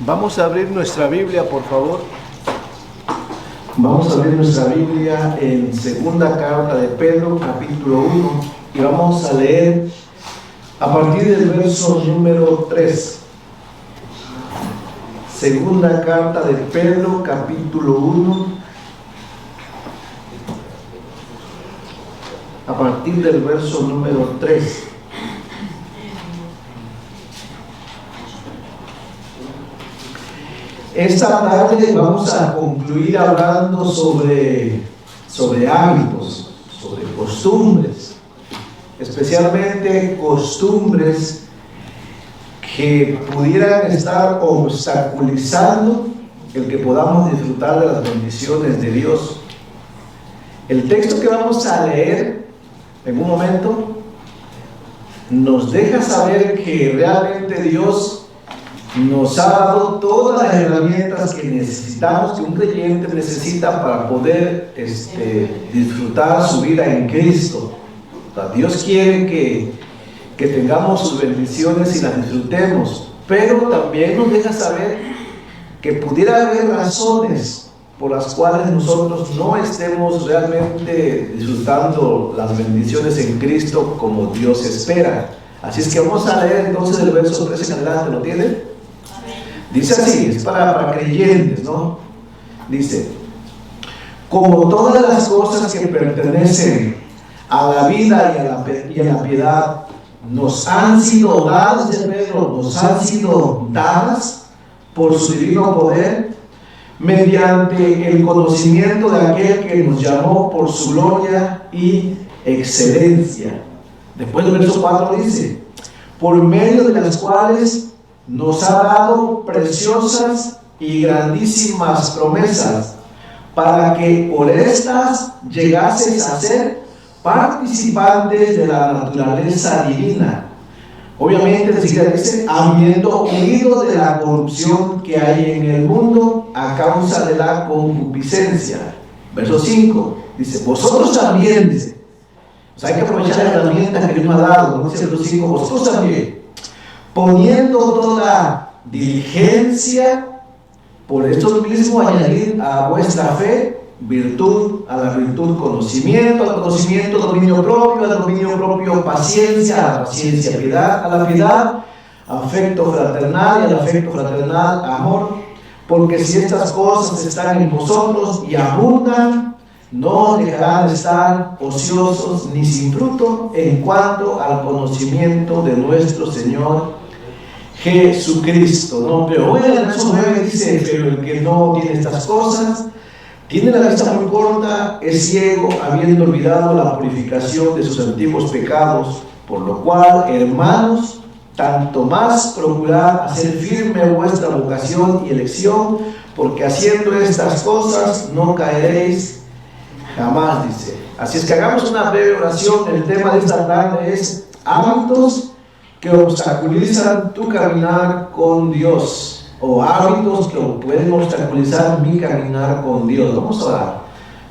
Vamos a abrir nuestra Biblia, por favor. Vamos a abrir nuestra Biblia en segunda carta de Pedro, capítulo 1, y vamos a leer a partir del verso número 3. Segunda carta de Pedro, capítulo 1, a partir del verso número 3. Esta tarde vamos a concluir hablando sobre hábitos, sobre costumbres, especialmente costumbres que pudieran estar obstaculizando el que podamos disfrutar de las bendiciones de Dios. El texto que vamos a leer en un momento nos deja saber que realmente Dios nos ha dado todas las herramientas que necesitamos, que un creyente necesita para poder disfrutar su vida en Cristo. O sea, Dios quiere que tengamos sus bendiciones y las disfrutemos, pero también nos deja saber que pudiera haber razones por las cuales nosotros no estemos realmente disfrutando las bendiciones en Cristo como Dios espera. Así es que vamos a leer entonces el verso 13 en adelante. ¿Lo tienen? Dice así, es para creyentes, ¿no? Dice: como todas las cosas que pertenecen a la vida y a la piedad nos han sido dadas, dice Pedro, nos han sido dadas por su divino poder, mediante el conocimiento de aquel que nos llamó por su gloria y excelencia. Después del verso 4 dice: por medio de las cuales nos ha dado preciosas y grandísimas promesas, para que por estas llegases a ser participantes de la naturaleza divina. Obviamente, enseguida dice: habiendo huido de la corrupción que hay en el mundo a causa de la concupiscencia. Verso 5 dice: vosotros también, dice, o sea, hay que aprovechar la herramienta que Dios nos ha dado. ¿No? Dice el verso 5: vosotros también, poniendo toda diligencia, por esto mismo añadir a vuestra fe virtud, a la virtud conocimiento, al conocimiento dominio propio, al dominio propio paciencia, a la paciencia piedad, a la piedad afecto fraternal, y al afecto fraternal amor, porque si estas cosas están en vosotros y abundan, no dejarán de estar ociosos ni sin fruto en cuanto al conocimiento de nuestro Señor Jesucristo. No, pero bueno, el verso 9 dice: pero el que no tiene estas cosas tiene la vista muy corta, es ciego, habiendo olvidado la purificación de sus antiguos pecados, por lo cual, hermanos, tanto más procurad hacer firme vuestra vocación y elección, porque haciendo estas cosas no caeréis jamás, dice. Así es que hagamos una breve oración. El tema de esta tarde es hábitos que obstaculizan tu caminar con Dios, o hábitos que pueden obstaculizar mi caminar con Dios. Vamos a orar.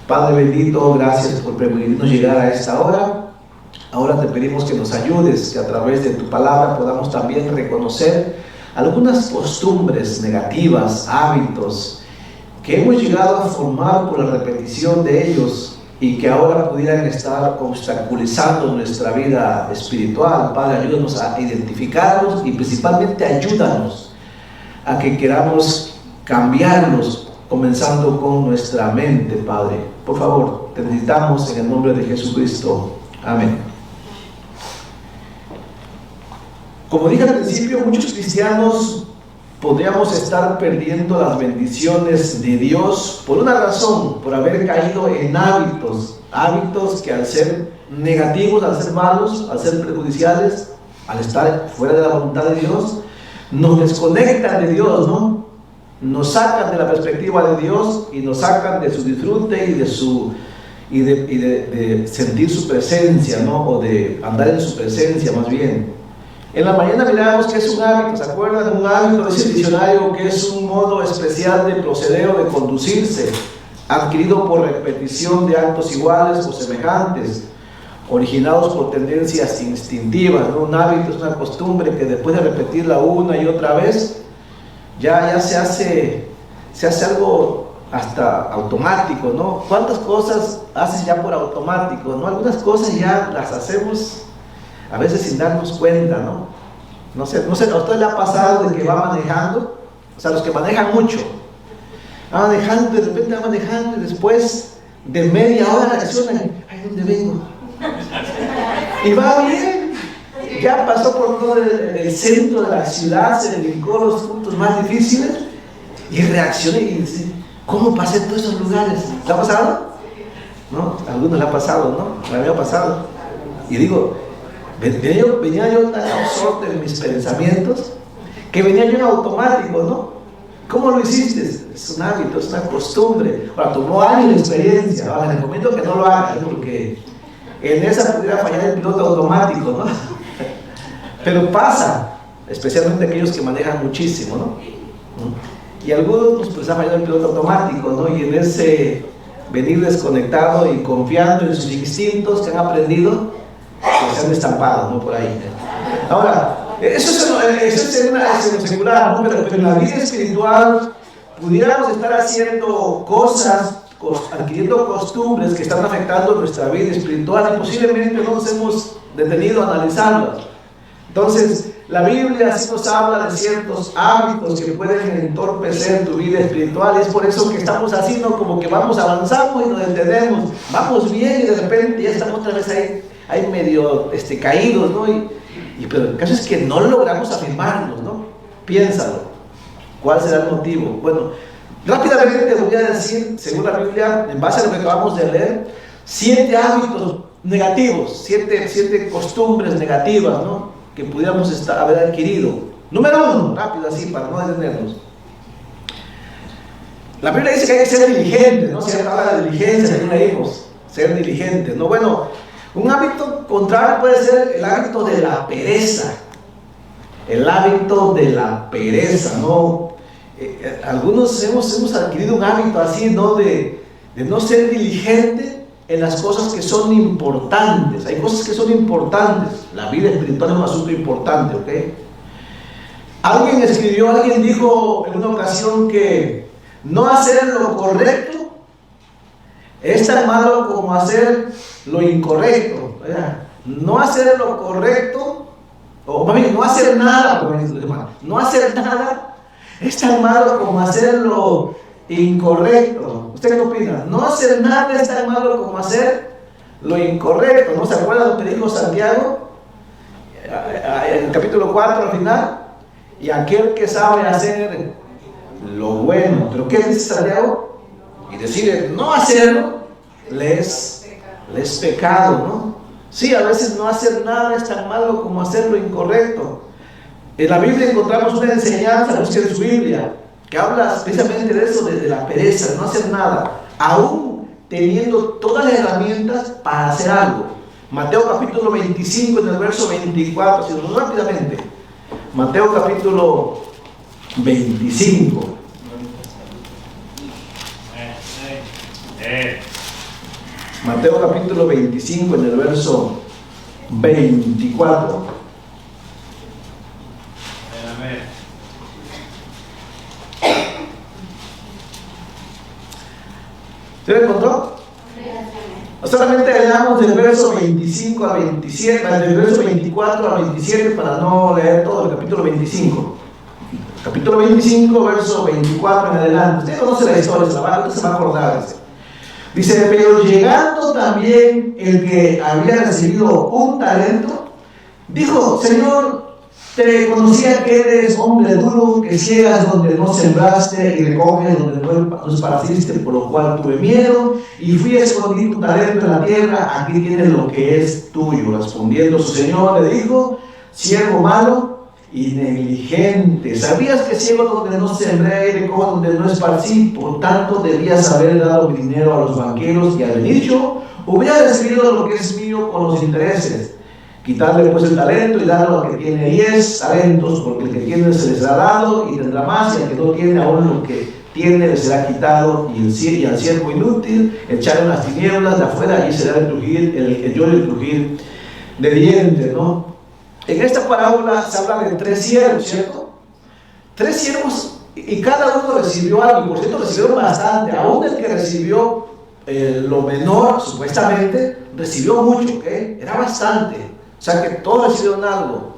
Padre bendito, gracias por permitirnos llegar a esta hora. Ahora te pedimos que nos ayudes, que a través de tu palabra podamos también reconocer algunas costumbres negativas, hábitos que hemos llegado a formar por la repetición de ellos y que ahora pudieran estar obstaculizando nuestra vida espiritual. Padre, ayúdanos a identificarlos y principalmente ayúdanos a que queramos cambiarlos, comenzando con nuestra mente, Padre. Por favor, te necesitamos en el nombre de Jesucristo. Amén. Como dije al principio, muchos cristianos podríamos estar perdiendo las bendiciones de Dios por una razón: por haber caído en hábitos que, al ser negativos, al ser malos, al ser perjudiciales, al estar fuera de la voluntad de Dios, nos desconectan de Dios, ¿no? Nos sacan de la perspectiva de Dios y nos sacan de su disfrute y de sentir su presencia, ¿no? O de andar en su presencia, más bien. En la mañana miramos que es un hábito. ¿Se acuerdan? Un hábito, dice el diccionario, que es un modo especial de proceder o de conducirse, adquirido por repetición de actos iguales o semejantes, originados por tendencias instintivas, ¿no? Un hábito es una costumbre que después de repetirla una y otra vez, ya se hace algo hasta automático, ¿no? ¿Cuántas cosas haces ya por automático, ¿no? Algunas cosas ya las hacemos a veces sin darnos cuenta, ¿no? No sé, a usted le ha pasado de que va manejando, o sea, los que manejan mucho, va manejando, de repente va manejando y después de media hora reaccionan, ay, ¿dónde vengo? Y va bien, ya pasó por todo el centro de la ciudad, se dedicó a los puntos más difíciles y reacciona y dice, ¿cómo pasé todos esos lugares? ¿Le ha pasado? ¿No? A algunos le ha pasado, ¿no? Me había pasado. Y digo, venía yo tan absorto en mis pensamientos que venía yo en automático, ¿no? ¿Cómo lo hiciste? Es un hábito, es una costumbre. Ahora, tomó años de experiencia. Ahora, les recomiendo que no lo hagan, porque en esa pudiera fallar el piloto automático, ¿no? Pero pasa, especialmente aquellos que manejan muchísimo, ¿no? Y algunos pues ha fallado el piloto automático, ¿no? Y en ese venir desconectado y confiando en sus instintos que han aprendido, pues se han estampado, ¿no? Por ahí. Ahora, eso es en una secular, ¿no? Pero en la vida espiritual pudiéramos estar haciendo cosas, adquiriendo costumbres que están afectando nuestra vida espiritual y posiblemente no nos hemos detenido a analizarlas. Entonces, la Biblia sí nos habla de ciertos hábitos que pueden entorpecer tu vida espiritual. Es por eso que estamos así, ¿no? Como que vamos, avanzamos y nos detenemos, vamos bien y de repente ya estamos otra vez ahí medio caídos, ¿no? Pero el caso es que no logramos afirmarnos, ¿no? Piénsalo. ¿Cuál será el motivo? Bueno, rápidamente te voy a decir, según la Biblia, en base a lo que acabamos de leer, 7 hábitos negativos, 7 costumbres negativas, ¿no? Que pudiéramos haber adquirido. Número 1, rápido así, para no detenernos. La Biblia dice que hay que ser diligentes, ¿no? Se habla de diligencia, que leímos, ser diligentes, ¿no? Bueno, un hábito contrario puede ser el hábito de la pereza. El hábito de la pereza, ¿no? Algunos hemos adquirido un hábito así, ¿no? De no ser diligente en las cosas que son importantes. Hay cosas que son importantes. La vida espiritual es un asunto importante, ¿ok? Alguien dijo en una ocasión que no hacer lo correcto es tan malo como hacer lo incorrecto, ¿verdad? No hacer lo correcto, o más bien, no hacer nada, no hacer nada es tan malo como hacer lo incorrecto. ¿Usted qué opina? No hacer nada es tan malo como hacer lo incorrecto. ¿No se acuerda lo que dijo Santiago? En el capítulo 4 al final. Y aquel que sabe hacer lo bueno. ¿Pero qué dice Santiago? Y decide no hacerlo, le es pecado, ¿no? Sí, a veces no hacer nada es tan malo como hacer lo incorrecto. En la Biblia encontramos una enseñanza, busquen su Biblia, que habla precisamente de eso, de la pereza, de no hacer nada, aún teniendo todas las herramientas para hacer algo. Mateo capítulo 25, en el verso 24, si nos rápidamente. Mateo capítulo 25. Mateo capítulo 25, en el verso 24. ¿Se lo encontró? Solamente leamos del verso 25 al 27, del verso 24 al 27 para no leer todo el capítulo 25. Capítulo 25, verso 24 en adelante. Usted conoce la historia, usted se va a acordar. Dice, pero llegando también el que había recibido un talento, dijo, Señor, te conocía que eres hombre duro, que ciegas donde no sembraste y recoges donde no esparciste, por lo cual tuve miedo y fui a esconder tu talento en la tierra. Aquí tienes lo que es tuyo. Respondiendo su señor le dijo, siervo malo y negligente, sabías que ciego donde no sembré y recojo donde no esparcí, por tanto debías haber dado dinero a los banqueros y al venir yo hubiera recibido lo que es mío con los intereses. Quitarle pues el talento y darlo al que tiene 10 talentos, porque el que tiene se le será dado y tendrá más, y el que no tiene aún lo que tiene le será quitado, y al siervo inútil echar en las tinieblas de afuera, y será el lloro y el crujir de dientes, ¿no? En esta parábola se habla de 3 siervos, ¿cierto? 3 siervos y cada uno recibió algo, y por cierto recibieron bastante, aún el que recibió lo menor, supuestamente, recibió mucho, ¿ok? Era bastante, o sea que todos recibieron algo,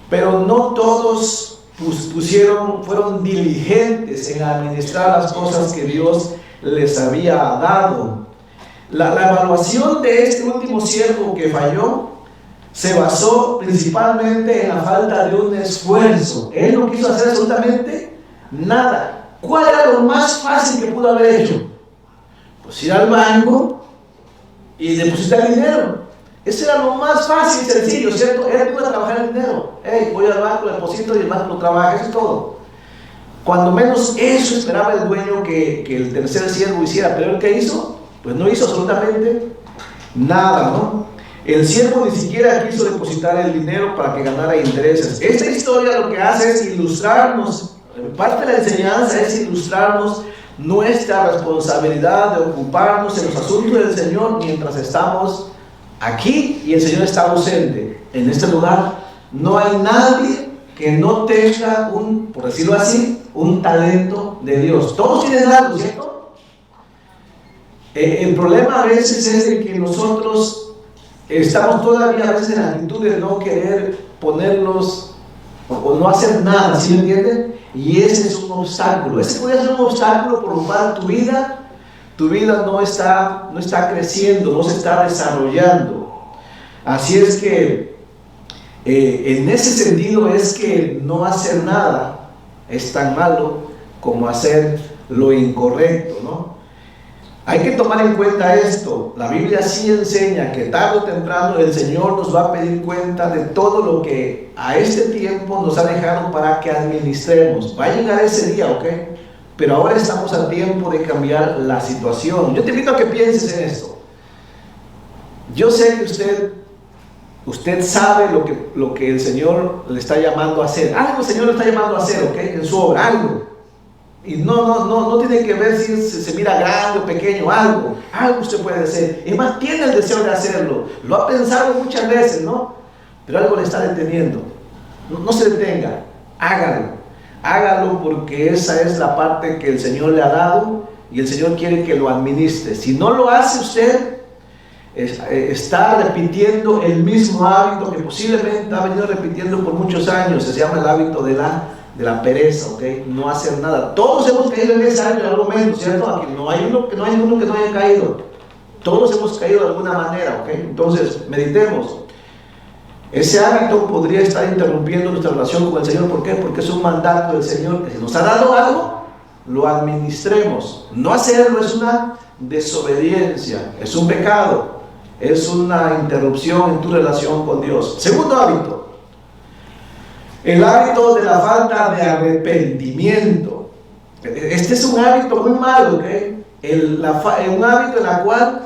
pero no todos fueron diligentes en administrar las cosas que Dios les había dado. La evaluación de este último siervo que falló se basó principalmente en la falta de un esfuerzo. Él no quiso hacer absolutamente nada. ¿Cuál era lo más fácil que pudo haber hecho? Pues ir al banco y depositar el dinero. Eso era lo más fácil y sencillo, ¿cierto? Él pudo trabajar el dinero. Hey, voy al banco, deposito y el banco lo trabaja. Eso es todo. Cuando menos eso esperaba el dueño que el tercer siervo hiciera. Pero ¿el qué hizo? Pues no hizo absolutamente nada, ¿no? El siervo ni siquiera quiso depositar el dinero para que ganara intereses. Esta historia lo que hace es ilustrarnos, parte de la enseñanza es ilustrarnos nuestra responsabilidad de ocuparnos en los asuntos del Señor mientras estamos aquí y el Señor está ausente. En este lugar no hay nadie que no tenga por decirlo así, un talento de Dios. Todos tienen algo, ¿cierto? El problema a veces es de que nosotros estamos todavía a veces en la actitud de no querer ponerlos o no hacer nada, ¿sí me entienden? Y ese es un obstáculo. Ese puede ser un obstáculo por lo cual tu vida no está creciendo, no se está desarrollando. Así es que en ese sentido es que no hacer nada es tan malo como hacer lo incorrecto, ¿no? Hay que tomar en cuenta esto. La Biblia sí enseña que tarde o temprano el Señor nos va a pedir cuenta de todo lo que a este tiempo nos ha dejado para que administremos. Va a llegar ese día, ¿ok? Pero ahora estamos a tiempo de cambiar la situación. Yo te invito a que pienses en esto. Yo sé que usted sabe lo que el Señor le está llamando a hacer. Algo el Señor le está llamando a hacer, ¿ok? En su obra, algo. Y no tiene que ver si se mira grande o pequeño, algo usted puede hacer. Es más, tiene el deseo de hacerlo. Lo ha pensado muchas veces, ¿no? Pero algo le está deteniendo. No se detenga, hágalo porque esa es la parte que el Señor le ha dado y el Señor quiere que lo administre. Si no lo hace usted, está repitiendo el mismo hábito que posiblemente ha venido repitiendo por muchos años. Se llama el hábito de la pereza, ¿ok? No hacer nada. Todos hemos caído en ese año en algún momento, ¿cierto? Aquí no hay ninguno que no haya caído. Todos hemos caído de alguna manera, ¿ok? Entonces, meditemos. Ese hábito podría estar interrumpiendo nuestra relación con el Señor. ¿Por qué? Porque es un mandato del Señor que si nos ha dado algo, lo administremos. No hacerlo es una desobediencia, es un pecado, es una interrupción en tu relación con Dios. Segundo hábito. El hábito de la falta de arrepentimiento. Este es un hábito muy malo, ¿ok? Un hábito en el cual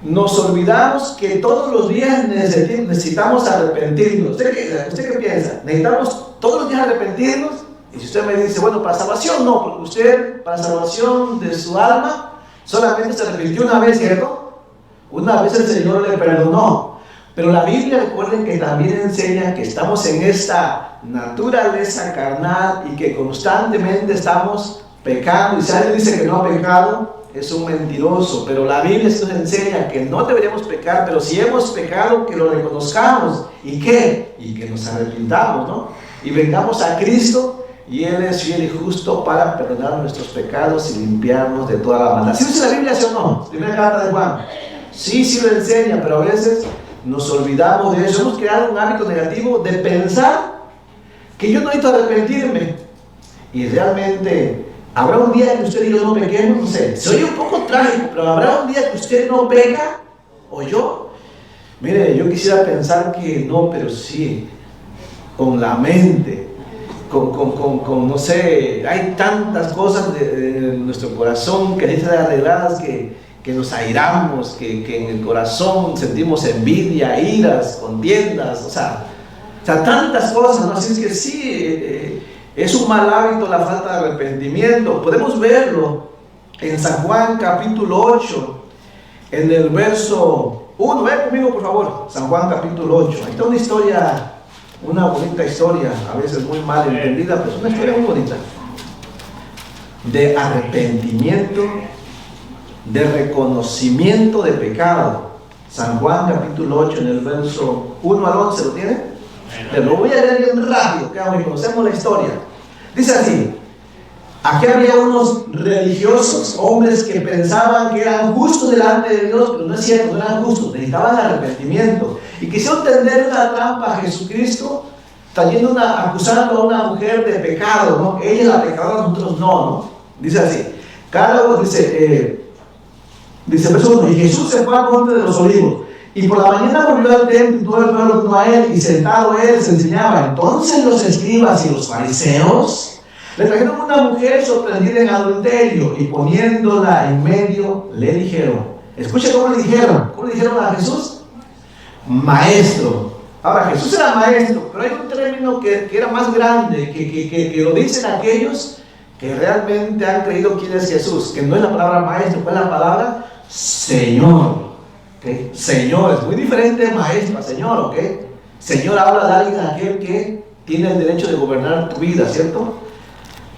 nos olvidamos que todos los días necesitamos arrepentirnos. ¿Usted qué piensa? ¿Necesitamos todos los días arrepentirnos? Y si usted me dice, bueno, para salvación no, porque usted para salvación de su alma solamente se arrepintió una vez, ¿cierto? Una vez el Señor le perdonó. Pero la Biblia, recuerden que también enseña que estamos en esta naturaleza carnal y que constantemente estamos pecando. Y si alguien dice que no ha pecado, es un mentiroso. Pero la Biblia nos enseña que no deberíamos pecar, pero si hemos pecado, que lo reconozcamos. ¿Y qué? Y que nos arrepintamos, ¿no? Y vengamos a Cristo y Él es fiel y justo para perdonar nuestros pecados y limpiarnos de toda la maldad. ¿Sí dice la Biblia, sí o no? Primera carta de Juan. Sí lo enseña, pero a veces nos olvidamos de eso. Hemos creado un hábito negativo de pensar que yo no necesito arrepentirme. Y realmente, ¿habrá un día que usted y yo no pequemos? No sé, se oye un poco trágico, pero ¿habrá un día que usted no peca? ¿O yo? Mire, yo quisiera pensar que no, pero sí, con la mente, no sé, hay tantas cosas de nuestro corazón que necesitan ser arregladas que nos airamos, que en el corazón sentimos envidia, iras, contiendas, o sea tantas cosas, ¿no? Así es que sí, es un mal hábito la falta de arrepentimiento. Podemos verlo en San Juan capítulo 8, en el verso 1. Ve conmigo por favor, San Juan capítulo 8. Ahí está una historia una bonita historia, a veces muy mal entendida, pero es una historia muy bonita, de arrepentimiento, de reconocimiento de pecado. San Juan capítulo 8 en el verso 1 al 11, ¿lo tiene? Te lo voy a leer bien rápido, que aunque conocemos la historia. Dice así: aquí había unos religiosos, hombres que pensaban que eran justos delante de Dios, pero no es cierto, no eran justos, necesitaban arrepentimiento. Y quisieron tender una trampa a Jesucristo, acusando a una mujer de pecado, ¿no? Ella es la pecadora, nosotros no. Dice así, dice verso 1, y Jesús se fue al monte de los olivos, y por la mañana volvió al templo, y todo el pueblo vino a él, y sentado él se enseñaba. Entonces los escribas y los fariseos le trajeron una mujer sorprendida en adulterio, y poniéndola en medio, le dijeron, escucha cómo le dijeron a Jesús: maestro. Ahora, Jesús era maestro, pero hay un término que era más grande, que lo dicen aquellos que realmente han creído quién es Jesús, que no es la palabra maestro, es la palabra Señor. ¿Okay? Señor, es muy diferente de maestro a Señor, ¿ok? Señor habla de alguien, aquel que tiene el derecho de gobernar tu vida, ¿cierto?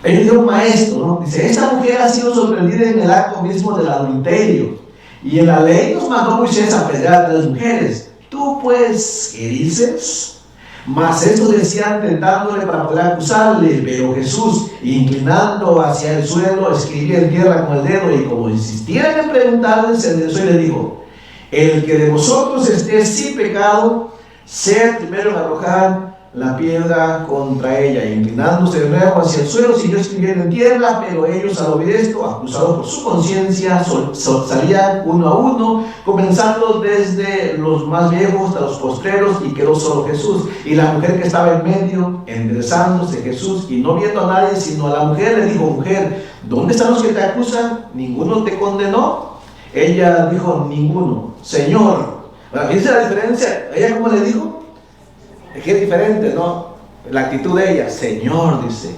Ellos dijeron maestro, ¿no? Dice, esta mujer ha sido sorprendida en el acto mismo del adulterio, y en la ley nos mandó Moisés a apedrear a las mujeres. ¿Tú pues qué dices? Mas estos decían tentándole para poder acusarle, pero Jesús, inclinando hacia el suelo, escribía en tierra con el dedo, y como insistieran en preguntarle, se enderezó y le dijo: el que de vosotros esté sin pecado, sea el primero en arrojar la piedra contra ella. Inclinándose de nuevo hacia el suelo, siguió escribiendo en tierra, pero ellos, al oír esto, acusados por su conciencia, salían uno a uno, comenzando desde los más viejos hasta los postreros, y quedó solo Jesús. Y la mujer que estaba en medio, enderezándose Jesús, y no viendo a nadie sino a la mujer, le dijo: mujer, ¿dónde están los que te acusan? ¿Ninguno te condenó? Ella dijo: ninguno. Señor. ¿Fíjense la diferencia? ¿Ella cómo le dijo? Es que es diferente, ¿no? La actitud de ella. Señor, dice,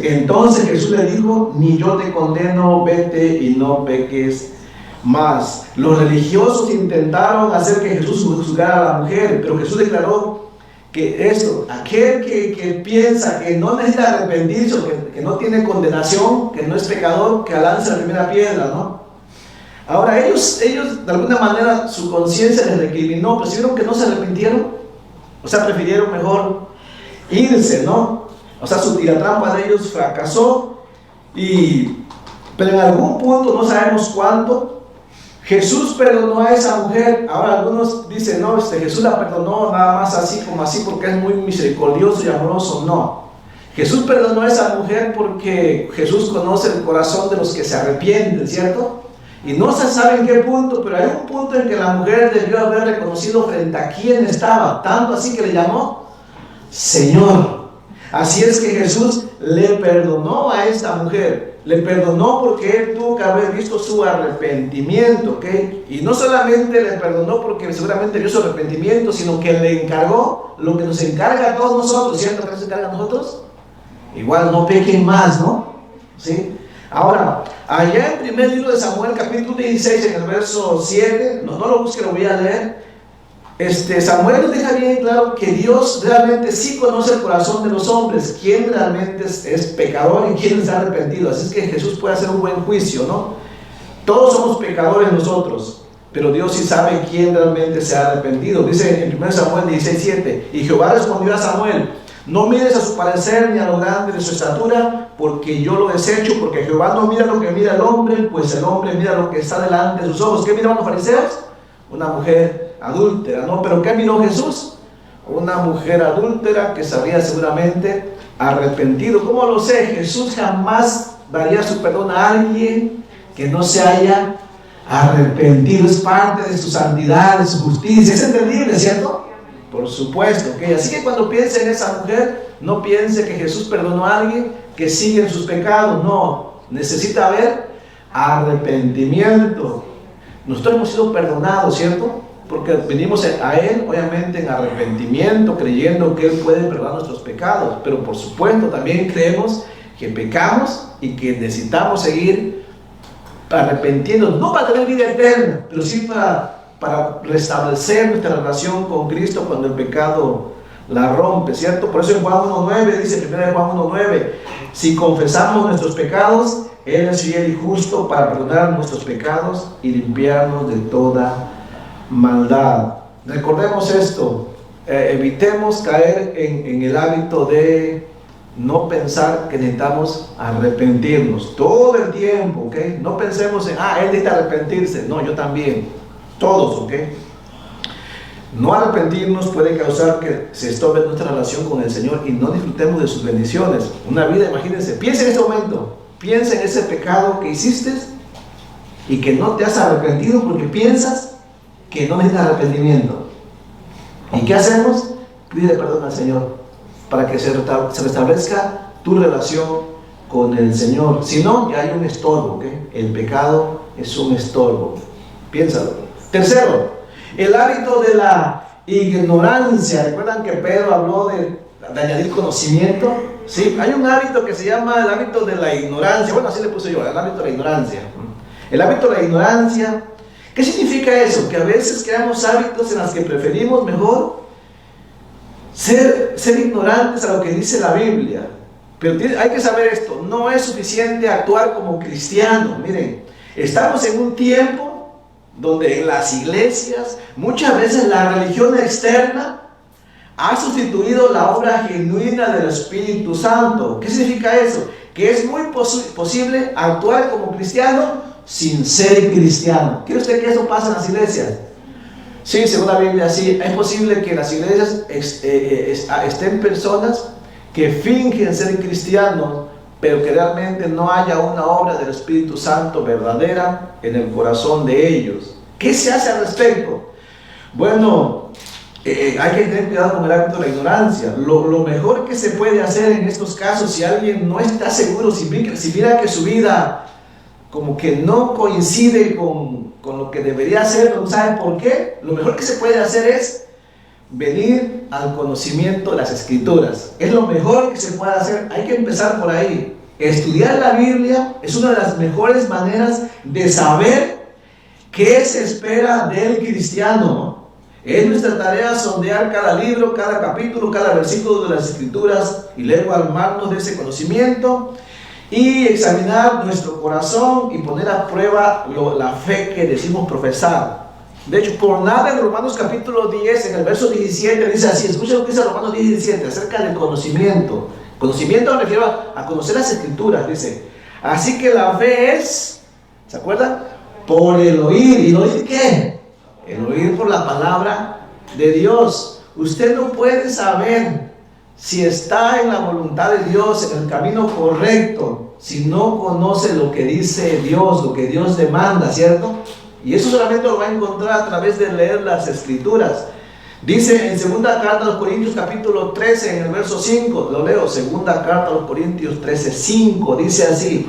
entonces Jesús le dijo: ni yo te condeno, vete y no peques más. Los religiosos intentaron hacer que Jesús juzgara a la mujer, pero Jesús declaró que aquel que piensa que no necesita arrepentirse, que no tiene condenación, que no es pecador, que lance la primera piedra, ¿no? Ahora ellos de alguna manera su conciencia les recriminó, pero si vieron que no se arrepintieron, o sea, prefirieron mejor irse, ¿no? O sea, su tiratrampa de ellos fracasó, pero en algún punto, no sabemos cuánto, Jesús perdonó a esa mujer. Ahora algunos dicen, no, Jesús la perdonó nada más así como así porque es muy misericordioso y amoroso. No, Jesús perdonó a esa mujer porque Jesús conoce el corazón de los que se arrepienten, ¿cierto? Y no se sabe en qué punto, pero hay un punto en que la mujer debió haber reconocido frente a quién estaba, tanto así que le llamó Señor. Así es que Jesús le perdonó a esta mujer, le perdonó porque él tuvo que haber visto su arrepentimiento, ¿ok? Y no solamente le perdonó porque seguramente vio su arrepentimiento, sino que le encargó lo que nos encarga a todos nosotros, ¿cierto? ¿Qué nos encarga a nosotros? Igual no pequen más, ¿no? ¿Sí? Ahora, allá en primer libro de Samuel, capítulo 16, en el verso 7, no lo busquen, lo voy a leer. Samuel nos deja bien claro que Dios realmente sí conoce el corazón de los hombres, quién realmente es pecador y quién está arrepentido. Así es que Jesús puede hacer un buen juicio, ¿no? Todos somos pecadores nosotros, pero Dios sí sabe quién realmente se ha arrepentido. Dice en 1 Samuel 16, 7, y Jehová respondió a Samuel: no mires a su parecer ni a lo grande de su estatura, porque yo lo desecho, porque Jehová no mira lo que mira el hombre, pues el hombre mira lo que está delante de sus ojos. ¿Qué miraban los fariseos? Una mujer adúltera, ¿no? ¿Pero qué miró Jesús? Una mujer adúltera que se había seguramente arrepentido. ¿Cómo lo sé? Jesús jamás daría su perdón a alguien que no se haya arrepentido. Es parte de su santidad, de su justicia. Es entendible, ¿cierto? Por supuesto, ¿ok? Así que cuando piense en esa mujer, no piense que Jesús perdonó a alguien que sigue en sus pecados. No, necesita haber arrepentimiento. Nosotros hemos sido perdonados, ¿cierto? Porque venimos a Él, obviamente, en arrepentimiento, creyendo que Él puede perdonar nuestros pecados. Pero por supuesto también creemos que pecamos y que necesitamos seguir arrepentiendo, no para tener vida eterna, pero sí para restablecer nuestra relación con Cristo cuando el pecado la rompe, ¿cierto? Por eso en Juan 1.9 dice, 1 Juan 1.9, si confesamos nuestros pecados, Él es fiel y justo para perdonar nuestros pecados y limpiarnos de toda maldad. Recordemos esto, evitemos caer en el hábito de no pensar que necesitamos arrepentirnos todo el tiempo, ¿ok? No pensemos en, él necesita arrepentirse. No, yo también, todos, ¿ok? No arrepentirnos puede causar que se estorbe nuestra relación con el Señor y no disfrutemos de sus bendiciones. Una vida, imagínense, piensa en este momento, piensa en ese pecado que hiciste y que no te has arrepentido porque piensas que no necesitas arrepentimiento. ¿Y qué hacemos? Pide perdón al Señor para que se restablezca tu relación con el Señor. Si no, ya hay un estorbo, ¿ok? El pecado es un estorbo. Piénsalo. Tercero, el hábito de la ignorancia. ¿Recuerdan que Pedro habló de añadir conocimiento? Sí, hay un hábito que se llama el hábito de la ignorancia. Bueno, así le puse yo, el hábito de la ignorancia. El hábito de la ignorancia. ¿Qué significa eso? Que a veces creamos hábitos en los que preferimos mejor ser ignorantes a lo que dice la Biblia. Pero hay que saber esto, no es suficiente actuar como cristiano. Miren, estamos en un tiempo donde en las iglesias muchas veces la religión externa ha sustituido la obra genuina del Espíritu Santo. ¿Qué significa eso? Que es muy posible actuar como cristiano sin ser cristiano. ¿Quiere usted que eso pase en las iglesias? Sí, según la Biblia, sí. Es posible que en las iglesias estén personas que fingen ser cristianos, pero que realmente no haya una obra del Espíritu Santo verdadera en el corazón de ellos. ¿Qué se hace al respecto? Bueno, hay que tener cuidado con el hábito de la ignorancia. Lo mejor que se puede hacer en estos casos, si alguien no está seguro, si mira que su vida como que no coincide con lo que debería hacer, no sabe por qué, lo mejor que se puede hacer es venir al conocimiento de las Escrituras. Es lo mejor que se puede hacer. Hay que empezar por ahí. Estudiar la Biblia es una de las mejores maneras de saber qué se espera del cristiano. Es nuestra tarea sondear cada libro, cada capítulo, cada versículo de las Escrituras y luego armarnos de ese conocimiento y examinar nuestro corazón y poner a prueba la fe que decimos profesar. De hecho, por nada en Romanos capítulo 10, en el verso 17, dice así, escuchen lo que dice Romanos 10, 17, acerca del conocimiento. Conocimiento me refiero a conocer las Escrituras, dice. Así que la fe es, ¿se acuerdan? Por el oír. ¿Y el oír qué? El oír por la palabra de Dios. Usted no puede saber si está en la voluntad de Dios, en el camino correcto, si no conoce lo que dice Dios, lo que Dios demanda, ¿cierto? Y eso solamente lo va a encontrar a través de leer las Escrituras. Dice en segunda carta a los Corintios capítulo 13, en el verso 5, lo leo, segunda carta a los Corintios 13, 5, dice así: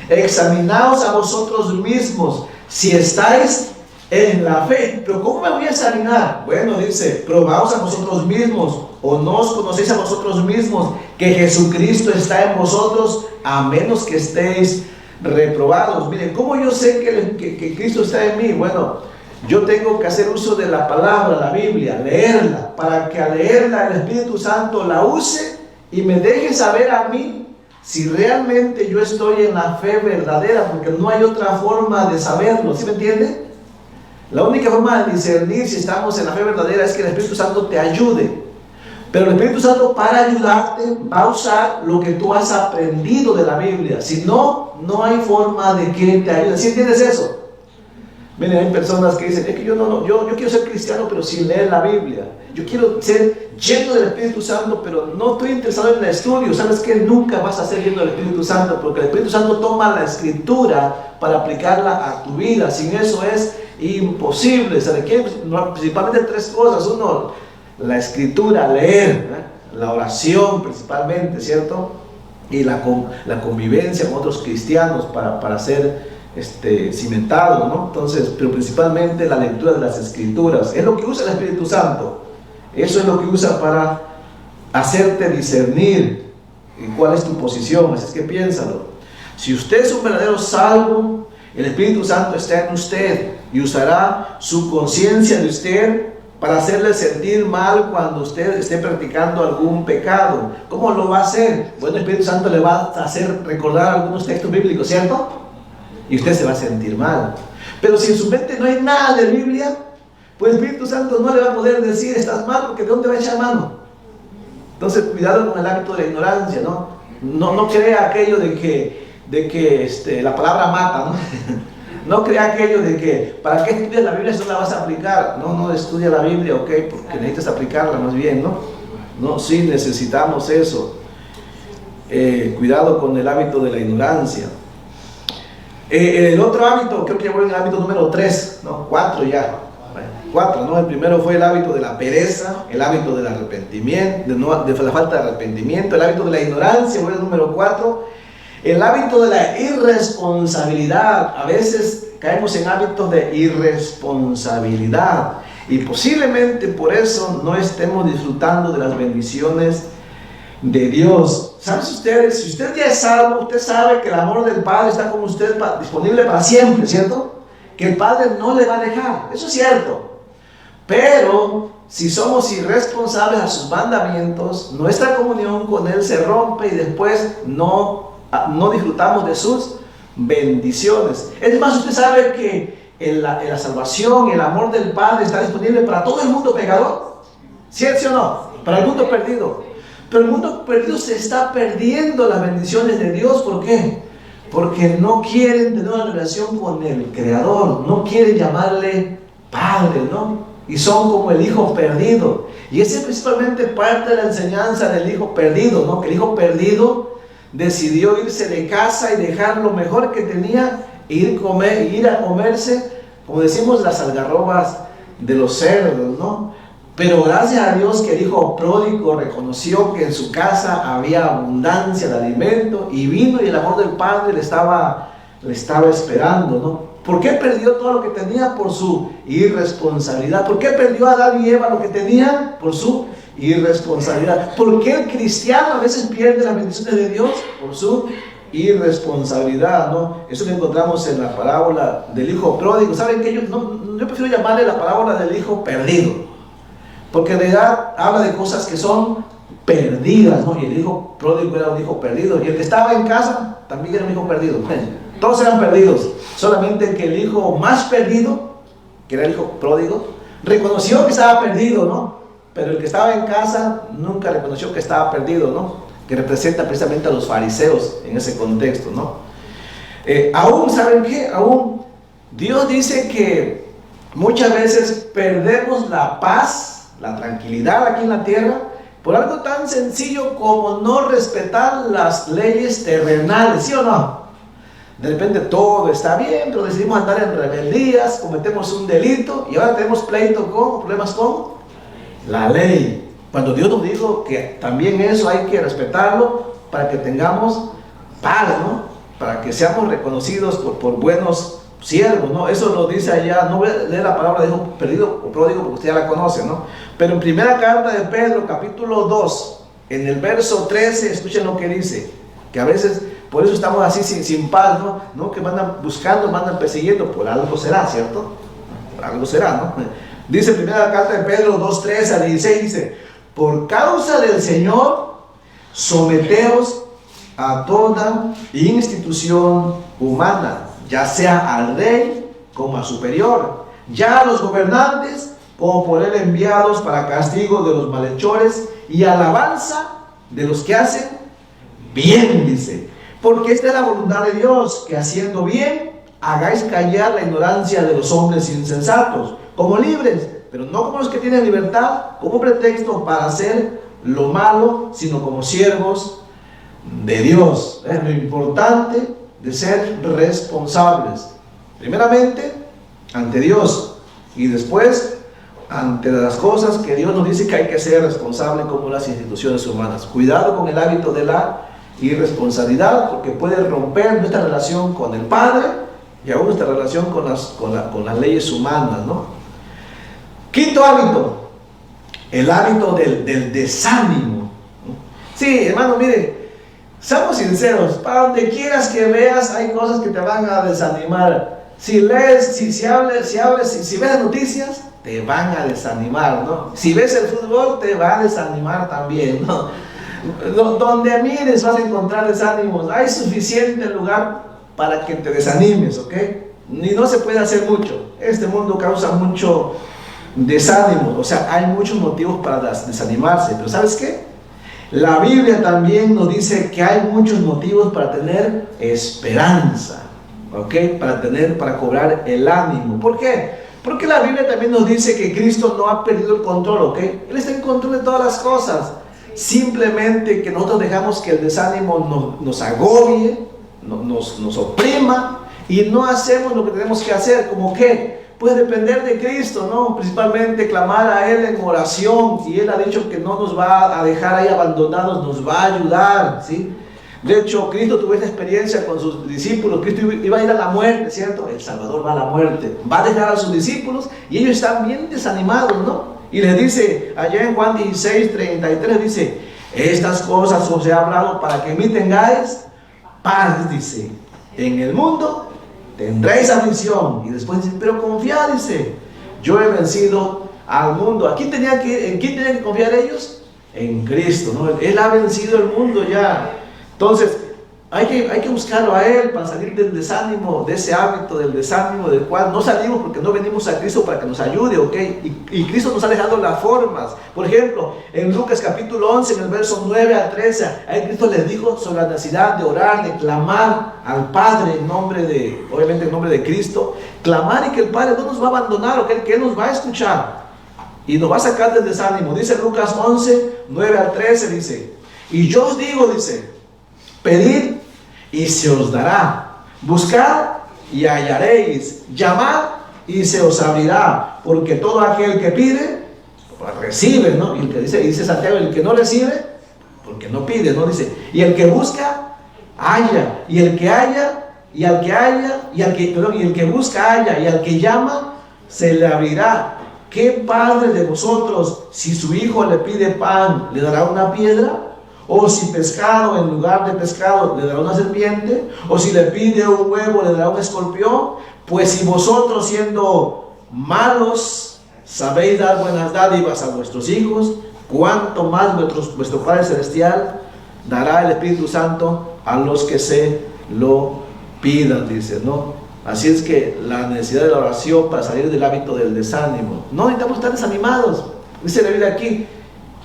examinaos a vosotros mismos si estáis en la fe. Pero ¿cómo me voy a examinar? Bueno, dice, probaos a vosotros mismos, o no os conocéis a vosotros mismos que Jesucristo está en vosotros, a menos que estéis reprobados. Miren, ¿cómo yo sé que Cristo está en mí? Bueno, yo tengo que hacer uso de la palabra, la Biblia, leerla, para que al leerla el Espíritu Santo la use y me deje saber a mí si realmente yo estoy en la fe verdadera, porque no hay otra forma de saberlo, ¿sí me entiende? La única forma de discernir si estamos en la fe verdadera es que el Espíritu Santo te ayude. Pero el Espíritu Santo, para ayudarte, va a usar lo que tú has aprendido de la Biblia. Si no, no hay forma de que te ayude. ¿Sí entiendes eso? Miren, hay personas que dicen, es que yo quiero ser cristiano, pero sin leer la Biblia. Yo quiero ser lleno del Espíritu Santo, pero no estoy interesado en el estudio. ¿Sabes qué? Nunca vas a ser lleno del Espíritu Santo, porque el Espíritu Santo toma la Escritura para aplicarla a tu vida. Sin eso es imposible. Se requiere principalmente tres cosas. Uno, la Escritura, leer, la oración principalmente, ¿cierto? Y la convivencia con otros cristianos para ser cimentado, ¿no? Entonces, pero principalmente la lectura de las Escrituras es lo que usa el Espíritu Santo. Eso es lo que usa para hacerte discernir cuál es tu posición. Así es que piénsalo. Si usted es un verdadero salvo, el Espíritu Santo está en usted y usará su conciencia de usted para hacerle sentir mal cuando usted esté practicando algún pecado. ¿Cómo lo va a hacer? Bueno, el Espíritu Santo le va a hacer recordar algunos textos bíblicos, ¿cierto? Y usted se va a sentir mal. Pero si en su mente no hay nada de Biblia, pues el Espíritu Santo no le va a poder decir estás mal, porque ¿de dónde va a echar mano? Entonces, cuidado con el hábito de la ignorancia, ¿no? No crea aquello de que la palabra mata, ¿no? No crea aquello de que ¿para qué estudias la Biblia si no la vas a aplicar? No estudia la Biblia, ok, porque necesitas aplicarla más bien, ¿no? No, sí necesitamos eso. Cuidado con el hábito de la ignorancia. El otro hábito, creo que ya voy en el hábito número 3, ¿no? 4 ya. 4, ¿no? El primero fue el hábito de la pereza, el hábito del arrepentimiento, de la falta de arrepentimiento, el hábito de la ignorancia, fue el número 4. El hábito de la irresponsabilidad. A veces caemos en hábitos de irresponsabilidad y posiblemente por eso no estemos disfrutando de las bendiciones de Dios. ¿Saben ustedes? Si usted ya es salvo, usted sabe que el amor del Padre está con usted disponible para siempre, ¿cierto? Que el Padre no le va a dejar, eso es cierto. Pero si somos irresponsables a sus mandamientos, nuestra comunión con Él se rompe y después no disfrutamos de sus bendiciones. Es más, usted sabe que la salvación, el amor del Padre está disponible para todo el mundo pecador, ¿cierto o no? Para el mundo perdido. Pero el mundo perdido se está perdiendo las bendiciones de Dios. ¿Por qué? Porque no quieren tener una relación con el Creador, no quieren llamarle Padre, ¿no? Y son como el hijo perdido. Y esa es principalmente parte de la enseñanza del hijo perdido, ¿no? Que el hijo perdido decidió irse de casa y dejar lo mejor que tenía e ir a comerse, como decimos, las algarrobas de los cerdos, ¿no? Pero gracias a Dios que el hijo pródigo reconoció que en su casa había abundancia de alimento y vino y el amor del Padre le estaba esperando, ¿no? ¿Por qué perdió todo lo que tenía? Por su irresponsabilidad. ¿Por qué perdió a Adán y Eva lo que tenían? Por su irresponsabilidad. ¿Por qué el cristiano a veces pierde las bendiciones de Dios? Por su irresponsabilidad, ¿no? Eso que encontramos en la parábola del hijo pródigo. ¿Saben qué? Yo prefiero llamarle la parábola del hijo perdido, porque en realidad habla de cosas que son perdidas, ¿no? Y el hijo pródigo era un hijo perdido, y el que estaba en casa también era un hijo perdido. Todos eran perdidos, solamente que el hijo más perdido, que era el hijo pródigo, reconoció que estaba perdido, ¿no? Pero el que estaba en casa nunca reconoció que estaba perdido, ¿no? Que representa precisamente a los fariseos en ese contexto, ¿no? Aún, ¿saben qué? Aún Dios dice que muchas veces perdemos la paz, la tranquilidad aquí en la tierra, por algo tan sencillo como no respetar las leyes terrenales, ¿sí o no? De repente todo está bien, pero decidimos andar en rebeldías, cometemos un delito y ahora tenemos problemas con la ley. Cuando Dios nos dijo que también eso hay que respetarlo para que tengamos paz, ¿no? Para que seamos reconocidos por buenos siervos, ¿no? Eso lo dice allá. No voy a leer la palabra de hijo perdido o pródigo porque usted ya la conoce, ¿no? Pero en primera carta de Pedro, capítulo 2, en el verso 13, escuchen lo que dice, que a veces por eso estamos así sin paz, ¿no? Que mandan buscando, mandan persiguiendo, por algo será, ¿cierto? Por algo será, ¿no? Dice primera carta de Pedro 2, 13 a 16, dice: por causa del Señor, someteos a toda institución humana, ya sea al rey como a superior, ya a los gobernantes como por él enviados para castigo de los malhechores y alabanza de los que hacen bien, dice. Porque esta es la voluntad de Dios, que haciendo bien hagáis callar la ignorancia de los hombres insensatos, como libres, pero no como los que tienen libertad, como pretexto para hacer lo malo, sino como siervos de Dios. Es lo importante de ser responsables, primeramente ante Dios y después ante las cosas que Dios nos dice que hay que ser responsable, como las instituciones humanas. Cuidado con el hábito de la irresponsabilidad, porque puede romper nuestra relación con el Padre y aún nuestra relación con las leyes humanas, ¿no? Quinto hábito, el hábito del desánimo. Sí, hermano, mire, seamos sinceros, para donde quieras que veas hay cosas que te van a desanimar. Si lees, si ves noticias, te van a desanimar, ¿no? Si ves el fútbol, te va a desanimar también, ¿no? Donde mires vas a encontrar desánimos. Hay suficiente lugar para que te desanimes, ¿ok? Ni no se puede hacer mucho. Este mundo causa mucho desánimo, o sea, hay muchos motivos para desanimarse, pero ¿sabes qué? La Biblia también nos dice que hay muchos motivos para tener esperanza, ¿ok? Para cobrar el ánimo. ¿Por qué? Porque la Biblia también nos dice que Cristo no ha perdido el control, ¿ok? Él está en control de todas las cosas. Simplemente que nosotros dejamos que el desánimo nos agobie, nos oprima y no hacemos lo que tenemos que hacer. ¿Como qué? Pues depender de Cristo, ¿no? Principalmente clamar a Él en oración, y Él ha dicho que no nos va a dejar ahí abandonados, nos va a ayudar, ¿sí? De hecho, Cristo tuvo esta experiencia con sus discípulos. Cristo iba a ir a la muerte, ¿cierto? El Salvador va a la muerte, va a dejar a sus discípulos y ellos están bien desanimados, ¿no? Y les dice, allá en Juan 16:33, dice, estas cosas os he hablado para que en mí tengáis paz, dice. En el mundo tendréis aflicción. Y después dice, pero confiad, dice, yo he vencido al mundo. ¿En quién tenían que confiar ellos? En Cristo, ¿no? Él ha vencido el mundo ya. Entonces, hay que buscarlo a Él para salir del desánimo, de ese hábito del desánimo del cual no salimos porque no venimos a Cristo para que nos ayude, ¿ok? Y Cristo nos ha dejado las formas. Por ejemplo, en Lucas capítulo 11, en el verso 9 al 13, ahí Cristo les dijo sobre la necesidad de orar, de clamar al Padre en nombre de, obviamente en nombre de Cristo, clamar, y que el Padre no nos va a abandonar, ¿ok? Que Él nos va a escuchar y nos va a sacar del desánimo. Dice Lucas 11, 9 al 13, dice, y yo os digo, dice, pedid y se os dará, buscad y hallaréis, llamad y se os abrirá, porque todo aquel que pide, pues recibe, ¿no? Y el que dice Santiago, el que no recibe, porque no pide, ¿no? Dice, y el que busca, halla, y el que halla, y al que halla, y el que busca, halla, y al que llama, se le abrirá. ¿Qué padre de vosotros, si su hijo le pide pan, le dará una piedra? O si pescado, en lugar de pescado, le dará una serpiente. O si le pide un huevo, le dará un escorpión. Pues si vosotros, siendo malos, sabéis dar buenas dádivas a vuestros hijos, cuánto más vuestro Padre Celestial dará el Espíritu Santo a los que se lo pidan, dice, ¿no? Así es que la necesidad de la oración para salir del hábito del desánimo. No necesitamos estar desanimados. Dice la Biblia aquí,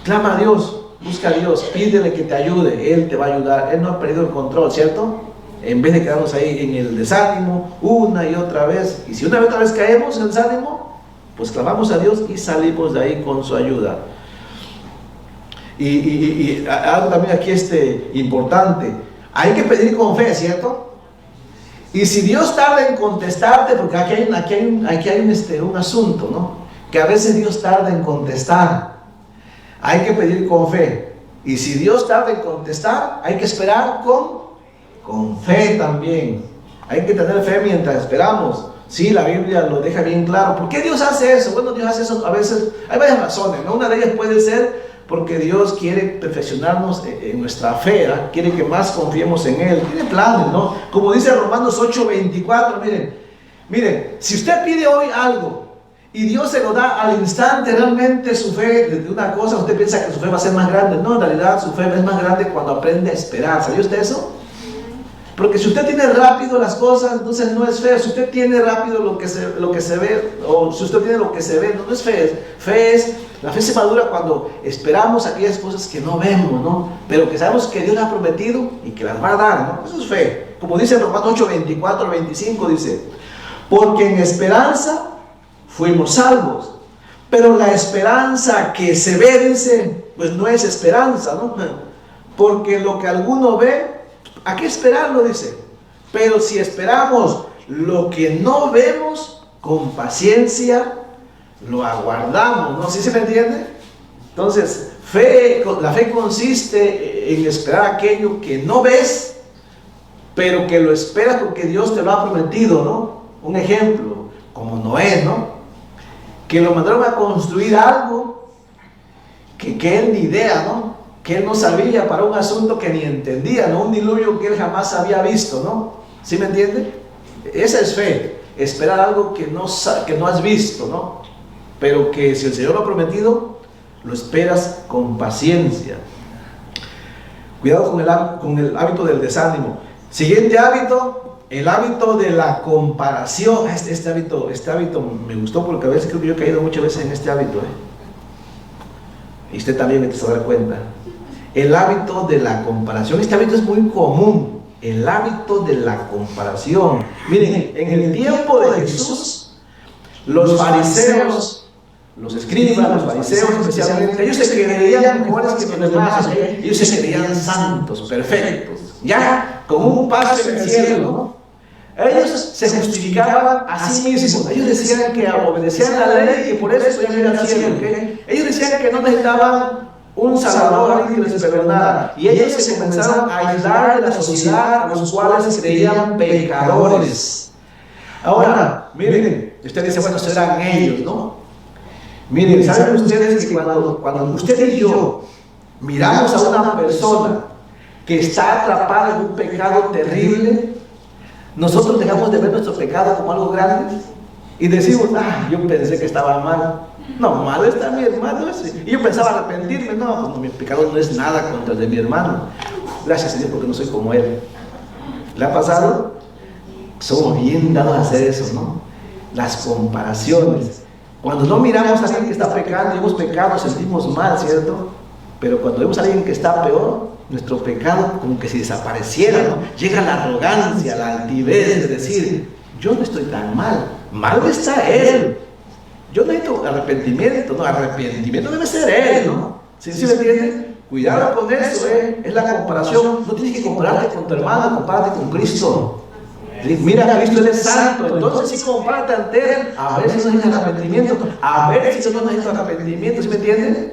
clama a Dios. Busca a Dios, pídele que te ayude, Él te va a ayudar. Él no ha perdido el control, ¿cierto? En vez de quedarnos ahí en el desánimo una y otra vez. Y si una y otra vez caemos en el desánimo, pues clamamos a Dios y salimos de ahí con su ayuda. Y algo también aquí importante, hay que pedir con fe, ¿cierto? Y si Dios tarda en contestarte, porque aquí hay un asunto, ¿no? Que a veces Dios tarda en contestar. Hay que pedir con fe. Y si Dios tarda en contestar, hay que esperar con fe también. Hay que tener fe mientras esperamos. Sí, la Biblia lo deja bien claro. ¿Por qué Dios hace eso? Bueno, Dios hace eso a veces. Hay varias razones, ¿no? Una de ellas puede ser porque Dios quiere perfeccionarnos en nuestra fe, ¿eh? Quiere que más confiemos en Él. Tiene planes, ¿no? Como dice Romanos 8:24, miren, si usted pide hoy algo y Dios se lo da al instante, realmente su fe, de una cosa, usted piensa que su fe va a ser más grande. No, en realidad su fe es más grande cuando aprende a esperar. ¿Sabía usted eso? Porque si usted tiene rápido las cosas, entonces no es fe. Si usted tiene rápido lo que se ve, o si usted tiene lo que se ve, no es fe. La fe se madura cuando esperamos aquellas cosas que no vemos, ¿no? Pero que sabemos que Dios ha prometido y que las va a dar, ¿no? Eso es fe. Como dice Romanos 8:24-25, dice, porque en esperanza fuimos salvos, pero la esperanza que se ve, dice, pues no es esperanza, ¿no? Porque lo que alguno ve, ¿a qué esperarlo? Dice. Pero si esperamos lo que no vemos, con paciencia lo aguardamos, ¿no? ¿Sí se me entiende? Entonces, la fe consiste en esperar aquello que no ves, pero que lo esperas porque Dios te lo ha prometido, ¿no? Un ejemplo, como Noé, ¿no? Que lo mandaron a construir algo que él ni idea, ¿no? Que él no sabía, para un asunto que ni entendía, ¿no? Un diluvio que él jamás había visto, ¿no? ¿Sí me entiende? Esa es fe, esperar algo que no has visto, ¿no? pero que si el Señor lo ha prometido, lo esperas con paciencia. Cuidado con el hábito del desánimo. Siguiente hábito, el hábito de la comparación. Este hábito me gustó porque a veces creo que yo he caído muchas veces en este hábito. Y usted también me se va a dar cuenta. El hábito de la comparación. Este hábito es muy común. El hábito de la comparación. Miren, en el tiempo de Jesús, los fariseos, los escribas, los fariseos especialmente, ellos se creían mejores que los demás, ellos se creían santos, perfectos, ya con un pase en el cielo, ¿no? Ellos se justificaban a sí mismos, ellos decían que obedecían la ley y por eso podían ir al cielo, ¿okay? Ellos decían que no necesitaban un salvador, alguien que les perdonara, y ellos se comenzaron a aislar de la sociedad a los cuales creían pecadores. Ahora, miren, usted dice, bueno, serán ellos, ¿no? Miren, ¿saben ustedes que cuando usted y yo miramos a una persona que está atrapada en un pecado terrible, nosotros dejamos de ver nuestro pecado como algo grande y decimos, yo pensé que estaba mal. No, mal está mi hermano ese. Y yo pensaba arrepentirme. No, pues mi pecado no es nada contra el de mi hermano. Gracias a Dios porque no soy como él. ¿Le ha pasado? Somos bien dados a hacer eso, ¿no? Las comparaciones. Cuando no miramos a alguien que está pecando y hemos pecado, sentimos mal, ¿cierto? Pero cuando vemos a alguien que está peor, nuestro pecado como que si desapareciera, ¿no? Llega la arrogancia, la altivez de decir, yo no estoy tan mal, mal está él. Yo necesito arrepentimiento, no, arrepentimiento debe ser él, ¿no? ¿Sí me entienden? Cuidado con eso, es la comparación. No tienes que compararte con tu hermano, compárate con Cristo. Mira, Cristo Él es santo, entonces sí compárate ante Él, a ver si no necesitas arrepentimiento, a ver si no necesitas arrepentimiento, ¿sí me entienden?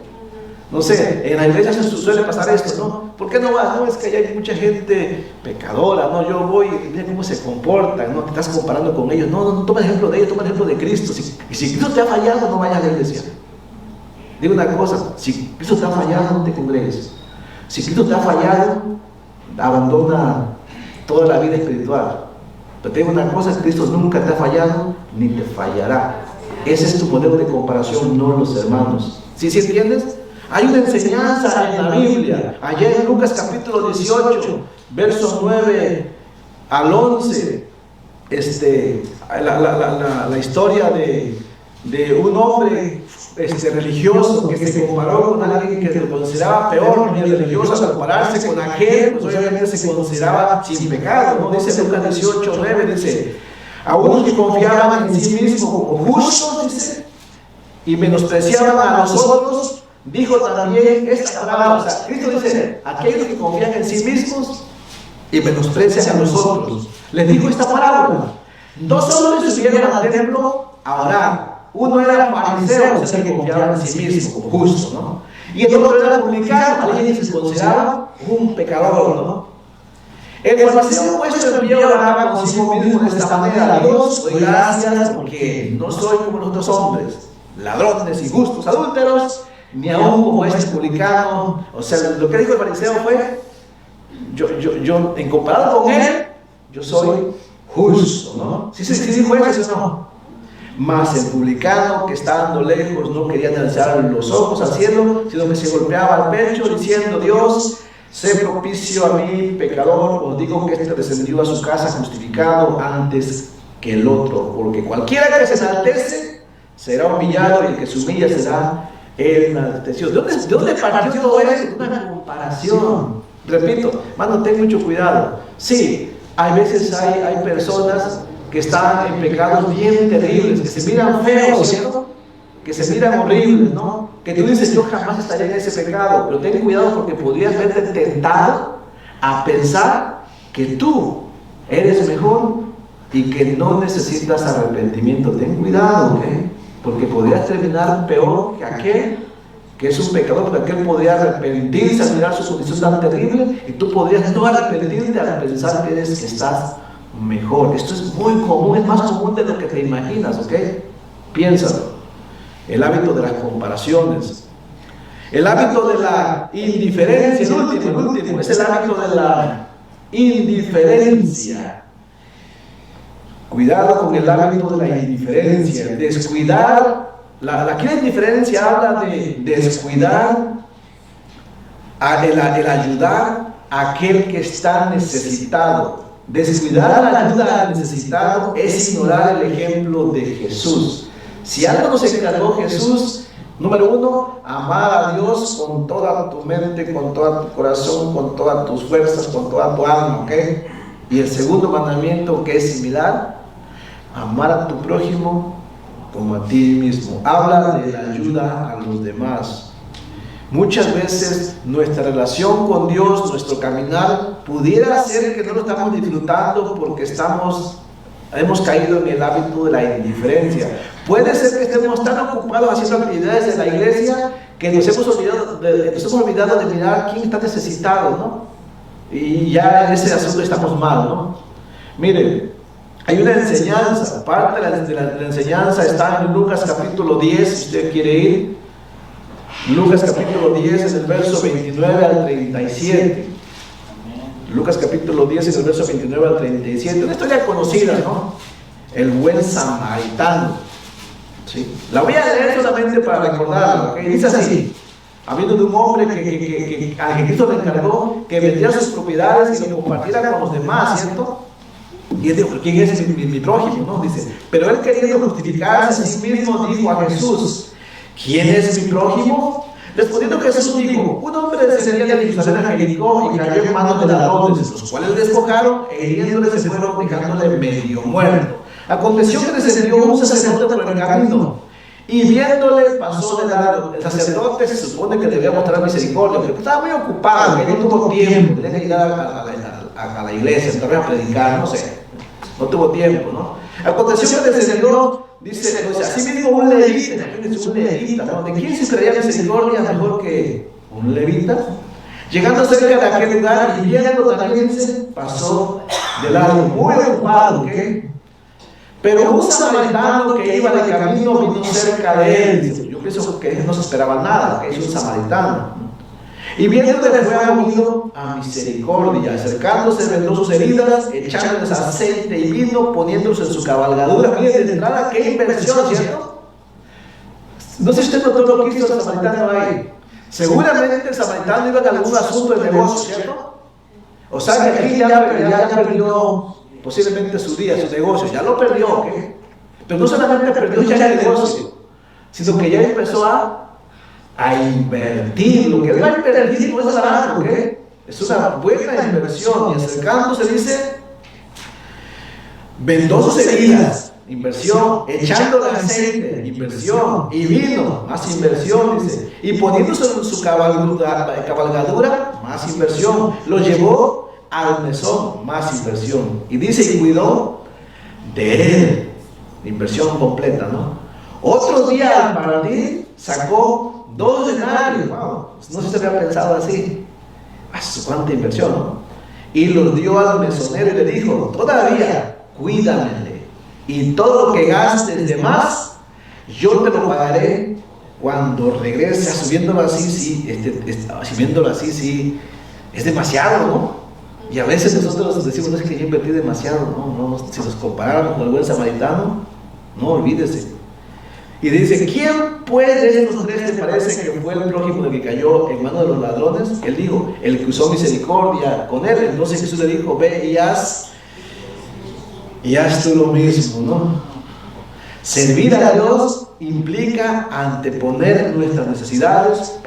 No sé, en la iglesia suele pasar esto, ¿no? ¿Por qué no vas? No, es que hay mucha gente pecadora, ¿no? Yo voy y mira cómo se comportan, ¿no? Te estás comparando con ellos. No toma el ejemplo de ellos, toma el ejemplo de Cristo. Y si Cristo te ha fallado, no vayas a la iglesia. Digo una cosa, si Cristo te ha fallado, no te congregues. Si Cristo te ha fallado, abandona toda la vida espiritual. Pero te digo una cosa, Cristo nunca te ha fallado, ni te fallará. Ese es tu modelo de comparación, no los hermanos. ¿Sí entiendes? Hay una enseñanza en la Biblia, allá en Lucas capítulo 18, versos 9 al 11, la historia de un hombre religioso que se comparó con alguien que se consideraba peor, ni religioso, al compararse con aquel, pues obviamente se consideraba sin pecado, ¿no? Dice Lucas 18, 9, dice, a unos que confiaban en sí mismos como justos, dice, y menospreciaban a los otros, dijo también esta palabra. O sea, Cristo dice, aquellos que confían en sí mismos y menosprecian a los otros, les dijo esta parábola. Dos hombres subieron al templo a orar. Uno era fariseo, o sea, que confiaba en sí mismo, como justo, ¿no? Y el otro era publicano, alguien que se consideraba un pecador, ¿no? El fariseo puesto en pie oraba consigo mismo de esta manera: Dios, doy gracias porque no soy como los otros hombres, ladrones, injustos, adúlteros, ni aún como este publicano. O sea, lo que dijo el fariseo fue, yo en comparado con él, yo soy justo, ¿no? Sí dijo eso, ¿no? Mas el publicano, que estando lejos no quería alzar los ojos al cielo, sino que se golpeaba al pecho diciendo: Dios, sé propicio a mí, pecador. Os digo que este descendió a su casa justificado antes que el otro, porque cualquiera que se enaltece será humillado, y el que se humilla será enaltecido. ¿De dónde partió todo eso? Una comparación. Repito, hermano, ten mucho cuidado. Sí, hay veces hay personas que están en pecados bien terribles, que se miran feos, ¿cierto? Que se miran horribles, ¿no? Que tú dices: yo jamás estaré en ese pecado. Pero ten cuidado, porque podrías verte tentado a pensar que tú eres mejor y que no necesitas arrepentimiento. Ten cuidado, ¿ok? Porque podrías terminar peor que aquel que es un pecador, porque aquel podría arrepentirse al mirar su condición tan terrible, y tú podrías no arrepentirte al pensar que estás mejor. Esto es muy común, es más común de lo que te imaginas, ¿ok? Piénsalo. El hábito de las comparaciones, el hábito de la indiferencia, el último, es el hábito de la indiferencia. Cuidado con el hábito de la indiferencia, descuidar aquí la indiferencia habla de descuidar, el ayudar a aquel que está necesitado. Descuidar la ayuda al necesitado es ignorar el ejemplo de Jesús. Si algo nos encargó Jesús, número uno, amar a Dios con toda tu mente, con todo tu corazón, con todas tus fuerzas, con toda tu alma, ¿ok? Y el segundo mandamiento, que es similar, amar a tu prójimo como a ti mismo. Habla de la ayuda a los demás. Muchas veces nuestra relación con Dios, nuestro caminar, pudiera ser que no lo estamos disfrutando porque hemos caído en el hábito de la indiferencia. Puede ser que estemos tan ocupados haciendo actividades en la iglesia que nos hemos olvidado de mirar quién está necesitado, ¿no? Y ya en ese asunto estamos mal, ¿no? Miren, hay una enseñanza, parte de la enseñanza está en Lucas capítulo 10, si usted quiere ir. Lucas capítulo 10, en el verso 29 al 37. Lucas capítulo 10, en el verso 29 al 37. Una historia conocida, ¿no? El buen samaritano. ¿Sí? La voy a leer solamente para recordarla, ¿okay? Dice así: habiendo de un hombre a que Cristo le encargó que vendiera sus propiedades y lo compartiera con los demás, ¿cierto? Y él dijo: ¿quién es mi prójimo? ¿No? Dice, pero él, queriendo justificarse a sí mismo, dijo a Jesús: ¿quién es mi prójimo? Respondiendo Jesús dijo: un hombre descendía de Jerusalén a Jericó y cayó en manos de ladrones, los cuales le despojaron e hiriéndole se fueron, dejándole medio muerto. Aconteció que descendió un sacerdote por el camino y viéndole pasó de largo. El sacerdote se supone que debía mostrar misericordia, porque estaba muy ocupado, que no tuvo tiempo, tenía que ir a la iglesia, entonces a predicar, no sé, no tuvo tiempo, ¿no? Aconteció que descendió, dice, así mismo un levita, ¿no? ¿De quién se esperaría misericordia mejor que un levita? Llegando cerca de aquel lugar y viendo también, dice, pasó de largo, muy ocupado, ¿ok? Pero un samaritano que iba de camino vino cerca de él. Dice, yo pienso que él no se esperaba nada, que es un samaritano. Y viéndole fue movido a misericordia, acercándose vendó sus heridas, echándoles aceite y vino, poniéndose en su cabalgadura. Miren, de entrada, qué inversión, ¿cierto? No sé si usted notó lo que hizo el samaritano ahí. Seguramente el samaritano iba en algún asunto de negocio, ¿cierto? O sea que aquí ya perdió posiblemente su día, su negocio, ya lo perdió, ¿ok? Pero no solamente perdió ya el negocio, sino que ya empezó a invertir. Lo que él va a invertir no es barato, ¿ok? Es una buena inversión. Y acercándose dice, vendó sus heridas, inversión, echándole aceite, inversión, y vino, más inversión, dice, y poniéndose en su cabalgadura, más inversión, lo llevó al mesón, más inversión, y dice, y cuidó de él, inversión completa, ¿no? Otro día al partir sacó 2 denarios, wow, no se había pensado así, cuánta inversión, ¿no? Y los dio al mesonero y le dijo, todavía cuídamele, y todo lo que gastes de más, yo te lo pagaré cuando regrese. Subiéndolo así, sí, es demasiado, ¿no? Y a veces nosotros decimos, no es que yo invertí demasiado, no, si nos comparáramos con el buen samaritano, no olvídese. Y dice, ¿quién pues de estos 3 te parece que fue el prójimo del que cayó en manos de los ladrones? Él dijo, el que usó misericordia con él. Entonces Jesús le dijo, ve y haz tú lo mismo, ¿no? Servir a Dios implica anteponer nuestras necesidades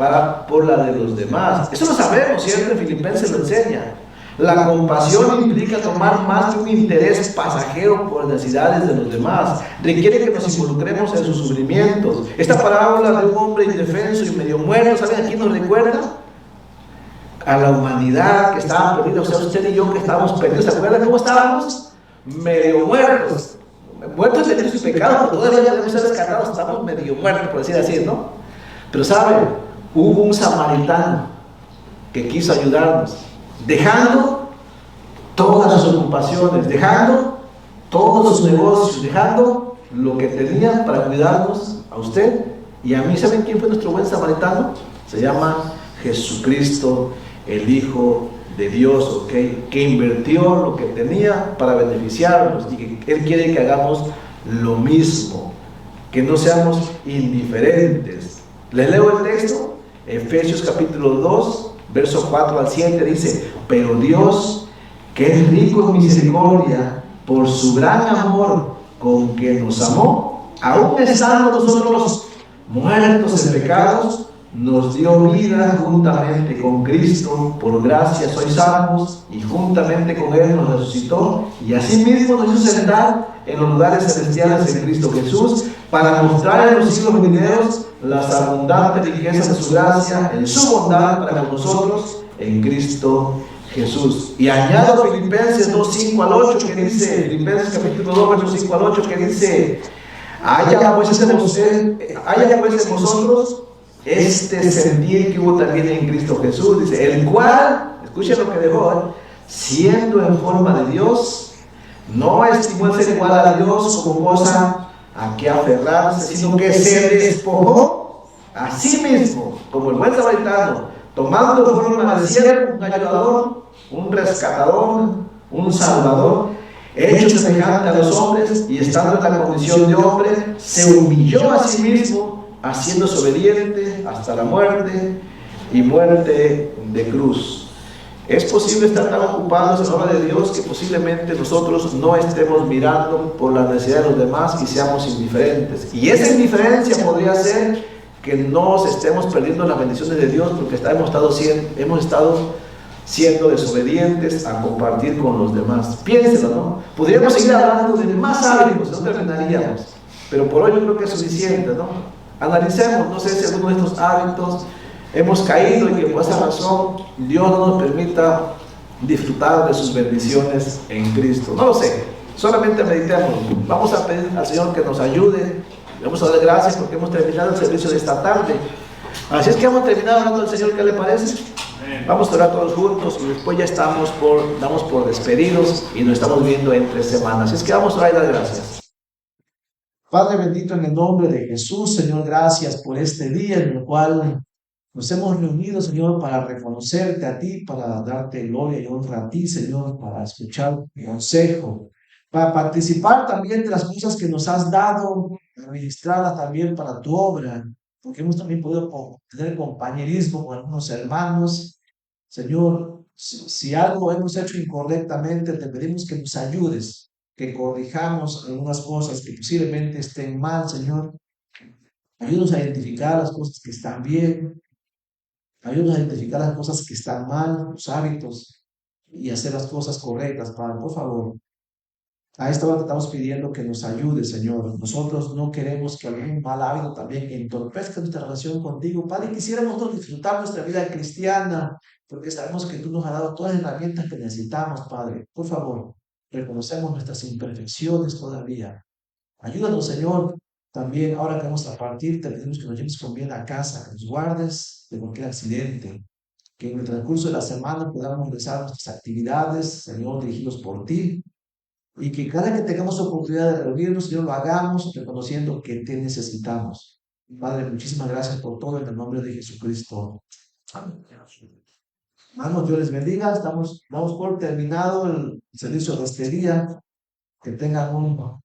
por la de los demás. Eso lo sabemos, ¿cierto? En Filipenses lo enseña. La compasión implica tomar más de un interés pasajero por las necesidades de los demás. Requiere que nos involucremos en sus sufrimientos. Esta parábola de un hombre indefenso y medio muerto, ¿saben a quién nos recuerda? A la humanidad que estaba perdida. O sea, usted y yo que estábamos perdidos. ¿Se acuerdan cómo estábamos? Medio muertos. Muertos de delitos y pecados, pero todavía debemos ser rescatados. Estamos medio muertos, por decir así, ¿no? Pero ¿saben? Hubo un samaritano que quiso ayudarnos, dejando todas sus ocupaciones, dejando todos sus negocios, dejando lo que tenía para cuidarnos a usted y a mí. ¿Saben quién fue nuestro buen samaritano? Se llama Jesucristo, el Hijo de Dios, ¿ok? Que invirtió lo que tenía para beneficiarnos y que Él quiere que hagamos lo mismo. que no seamos indiferentes. Les leo el texto, Efesios capítulo 2, verso 4 al 7, dice: pero Dios, que es rico en misericordia, por su gran amor con que nos amó, aun estando nosotros muertos en pecados, nos dio vida juntamente con Cristo. Por gracia sois salvos, y juntamente con Él nos resucitó, y asimismo nos hizo sentar en los lugares celestiales en Cristo Jesús, para mostrar en los siglos venideros las abundantes riquezas de su gracia, en su bondad para con nosotros en Cristo Jesús. Y añado Filipenses 2, 5 al 8, que dice, Filipenses capítulo 2, verso 5 al 8, que dice: haya pues en vosotros este sentir que hubo también en Cristo Jesús, dice, el cual, escuchen lo que dejó, siendo en forma de Dios, no estimó el ser igual a Dios como cosa a que aferrarse, sino que se despojó a sí mismo, como el buen samaritano, tomando forma de siervo, un ayudador, un rescatador, un salvador, hecho semejante a los hombres, y estando en la condición de hombre, se humilló a sí mismo, haciéndose obediente hasta la muerte, y muerte de cruz. Es posible estar tan ocupados en la obra de Dios que posiblemente nosotros no estemos mirando por la necesidad de los demás y seamos indiferentes. Y esa indiferencia podría ser que nos estemos perdiendo las bendiciones de Dios porque hemos estado siendo desobedientes a compartir con los demás. Piénselo, ¿no? Podríamos seguir hablando de más hábitos, no terminaríamos. Pero por hoy yo creo que es suficiente, ¿no? Analicemos, no sé si alguno de estos hábitos hemos caído y que por esa razón Dios no nos permita disfrutar de sus bendiciones en Cristo. No lo sé, solamente meditemos. Vamos a pedir al Señor que nos ayude. Vamos a dar gracias porque hemos terminado el servicio de esta tarde. Así es que hemos terminado hablando al Señor. ¿Qué le parece? Vamos a orar todos juntos y después ya damos por despedidos y nos estamos viendo en 3 semanas. Así es que vamos a orar y dar gracias. Padre bendito, en el nombre de Jesús, Señor, gracias por este día en el cual nos hemos reunido, Señor, para reconocerte a ti, para darte gloria y honra a ti, Señor, para escuchar tu consejo, para participar también de las cosas que nos has dado, administrarlas también para tu obra, porque hemos también podido tener compañerismo con algunos hermanos. Señor, si algo hemos hecho incorrectamente, te pedimos que nos ayudes, que corrijamos algunas cosas que posiblemente estén mal, Señor. Ayúdanos a identificar las cosas que están bien. Ayúdanos a identificar las cosas que están mal, los hábitos, y hacer las cosas correctas, Padre, por favor. A esta hora te estamos pidiendo que nos ayude, Señor. Nosotros no queremos que algún mal hábito también entorpezca nuestra relación contigo. Padre, quisiéramos nosotros disfrutar nuestra vida cristiana, porque sabemos que tú nos has dado todas las herramientas que necesitamos, Padre. Por favor, reconocemos nuestras imperfecciones todavía. Ayúdanos, Señor. También, ahora que vamos a partir, te pedimos que nos lleves con bien a casa, que nos guardes de cualquier accidente, que en el transcurso de la semana podamos realizar nuestras actividades, Señor, dirigidos por ti, y que cada que tengamos oportunidad de reunirnos, Señor, lo hagamos reconociendo que te necesitamos. Padre, muchísimas gracias por todo en el nombre de Jesucristo. Amén. Hermanos, Dios les bendiga. Damos por terminado el servicio de este día. Que tengan un